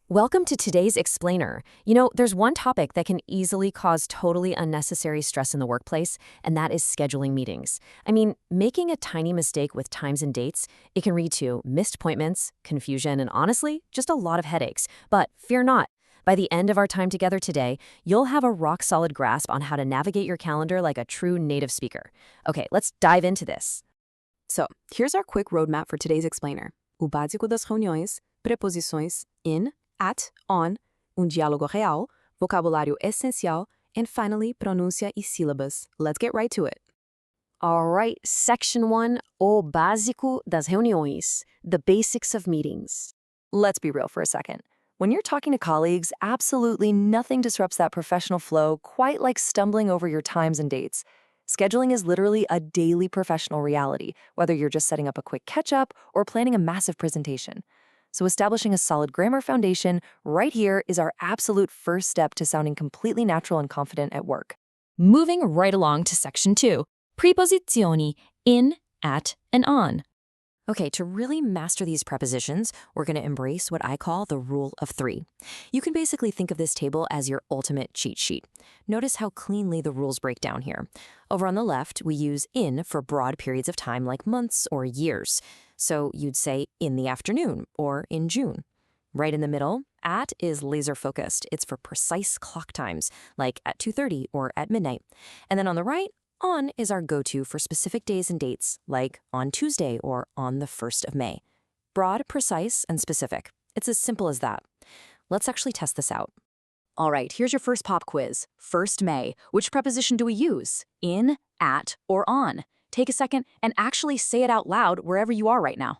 Welcome to today's explainer. There's one topic that can easily cause totally unnecessary stress in the workplace, and that is scheduling meetings. Making a tiny mistake with times and dates, it can lead to missed appointments, confusion, and honestly, just a lot of headaches. But fear not. By the end of our time together today, you'll have a rock-solid grasp on how to navigate your calendar like a true native speaker. Okay, let's dive into this. So, here's our quick roadmap for today's explainer. O básico das reuniões, preposições in, at, on, diálogo real, vocabulário essencial, and finally, pronúncia e sílabas. Let's get right to it. All right, Section 1, O básico das reuniões, the basics of meetings. Let's be real for a second. When you're talking to colleagues, absolutely nothing disrupts that professional flow quite like stumbling over your times and dates. Scheduling is literally a daily professional reality, whether you're just setting up a quick catch-up or planning a massive presentation. So establishing a solid grammar foundation right here is our absolute first step to sounding completely natural and confident at work. Moving right along to Section 2, preposizioni in, at, and on. Okay, to really master these prepositions, we're going to embrace what I call the rule of three. You can basically think of this table as your ultimate cheat sheet. Notice how cleanly the rules break down here. Over on the left, we use in for broad periods of time like months or years. So you'd say in the afternoon or in June. Right in the middle, at is laser focused. It's for precise clock times, like at 2:30 or at midnight. And then on the right, on is our go-to for specific days and dates, like on Tuesday or on the 1st of May. Broad, precise, and specific. It's as simple as that. Let's actually test this out. All right, here's your first pop quiz. 1st May. Which preposition do we use? In, at, or on? Take a second and actually say it out loud wherever you are right now.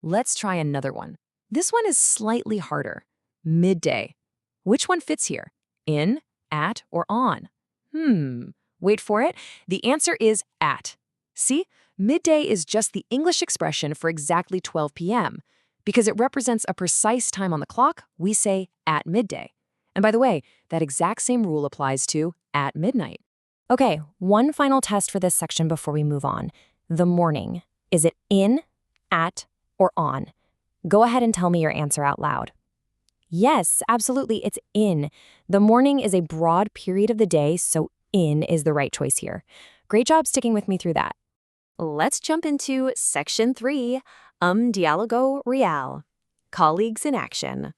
Let's try another one. This one is slightly harder. Midday. Which one fits here? In, at, or on? Wait for it. The answer is at. See, midday is just the English expression for exactly 12 p.m. Because it represents a precise time on the clock, we say at midday. And by the way, that exact same rule applies to at midnight. Okay, one final test for this section before we move on. The morning. Is it in, at, or on? Go ahead and tell me your answer out loud. Yes, absolutely, it's in. The morning is a broad period of the day, so in is the right choice here. Great job sticking with me through that. Let's jump into Section 3, Diálogo Real, Colleagues in Action.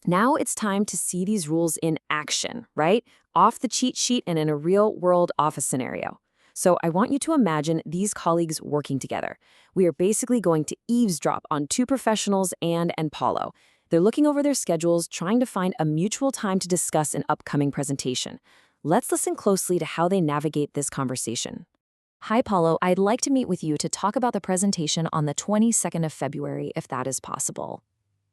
Now it's time to see these rules in action, right? Off the cheat sheet and in a real-world office scenario. So I want you to imagine these colleagues working together. We are basically going to eavesdrop on two professionals, Anne and Paulo. They're looking over their schedules, trying to find a mutual time to discuss an upcoming presentation. Let's listen closely to how they navigate this conversation. Hi, Paulo. I'd like to meet with you to talk about the presentation on the 22nd of February, if that is possible.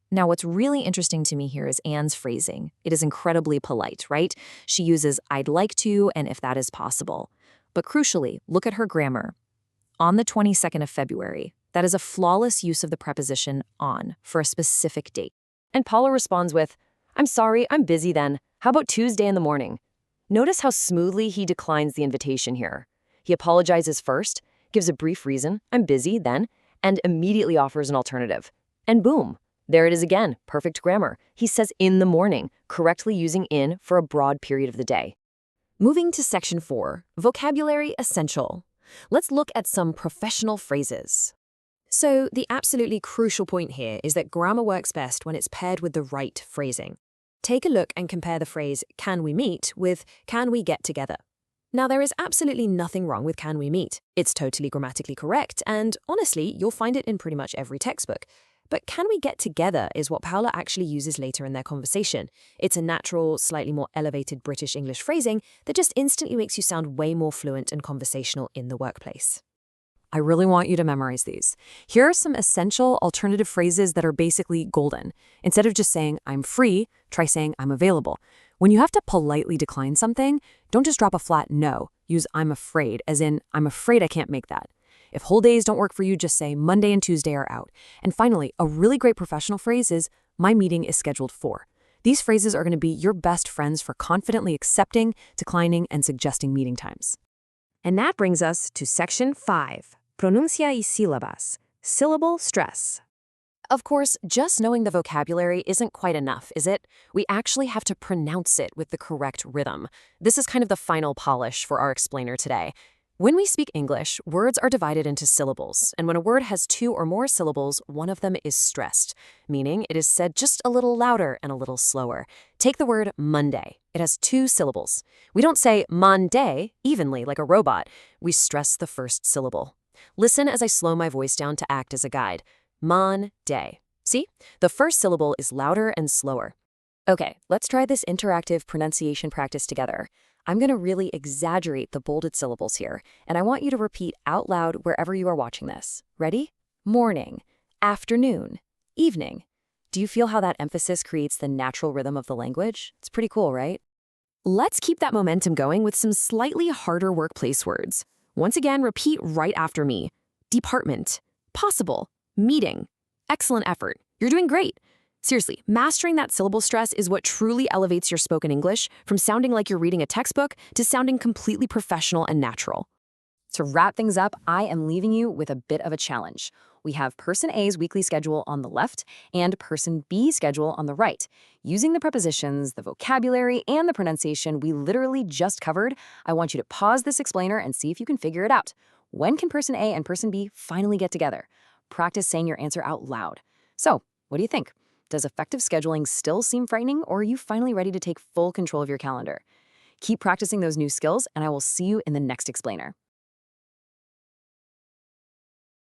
Now, what's really interesting to me here is Anne's phrasing. It is incredibly polite, right? She uses I'd like to and if that is possible. But crucially, look at her grammar. On the 22nd of February, that is a flawless use of the preposition on for a specific date. And Paulo responds with, I'm sorry, I'm busy then. How about Tuesday in the morning? Notice how smoothly he declines the invitation here. He apologizes first, gives a brief reason, I'm busy then, and immediately offers an alternative. And boom, there it is again, perfect grammar. He says in the morning, correctly using in for a broad period of the day. Moving to Section 4, Vocabulary Essential. Let's look at some professional phrases. So the absolutely crucial point here is that grammar works best when it's paired with the right phrasing. Take a look and compare the phrase, can we meet, with can we get together. Now, there is absolutely nothing wrong with can we meet. It's totally grammatically correct, and honestly, you'll find it in pretty much every textbook. But can we get together is what Paula actually uses later in their conversation. It's a natural, slightly more elevated British English phrasing that just instantly makes you sound way more fluent and conversational in the workplace. I really want you to memorize these. Here are some essential alternative phrases that are basically golden. Instead of just saying, I'm free, try saying, I'm available. When you have to politely decline something, don't just drop a flat no. Use I'm afraid, as in, I'm afraid I can't make that. If whole days don't work for you, just say Monday and Tuesday are out. And finally, a really great professional phrase is, my meeting is scheduled for. These phrases are going to be your best friends for confidently accepting, declining, and suggesting meeting times. And that brings us to Section 5, Pronuncia y sílabas, syllable stress. Of course, just knowing the vocabulary isn't quite enough, is it? We actually have to pronounce it with the correct rhythm. This is kind of the final polish for our explainer today. When we speak English, words are divided into syllables, and when a word has two or more syllables, one of them is stressed, meaning it is said just a little louder and a little slower. Take the word Monday. It has two syllables. We don't say Monday evenly like a robot. We stress the first syllable. Listen as I slow my voice down to act as a guide. Mon-day. See? The first syllable is louder and slower. Okay, let's try this interactive pronunciation practice together. I'm going to really exaggerate the bolded syllables here, and I want you to repeat out loud wherever you are watching this. Ready? Morning, afternoon, evening. Do you feel how that emphasis creates the natural rhythm of the language? It's pretty cool, right? Let's keep that momentum going with some slightly harder workplace words. Once again, repeat right after me. Department, possible, meeting. Excellent effort. You're doing great. Seriously, mastering that syllable stress is what truly elevates your spoken English from sounding like you're reading a textbook to sounding completely professional and natural. To wrap things up, I am leaving you with a bit of a challenge. We have Person A's weekly schedule on the left and Person B's schedule on the right. Using the prepositions, the vocabulary, and the pronunciation we literally just covered, I want you to pause this explainer and see if you can figure it out. When can Person A and Person B finally get together? Practice saying your answer out loud. So, what do you think? Does effective scheduling still seem frightening, or are you finally ready to take full control of your calendar? Keep practicing those new skills, and I will see you in the next explainer.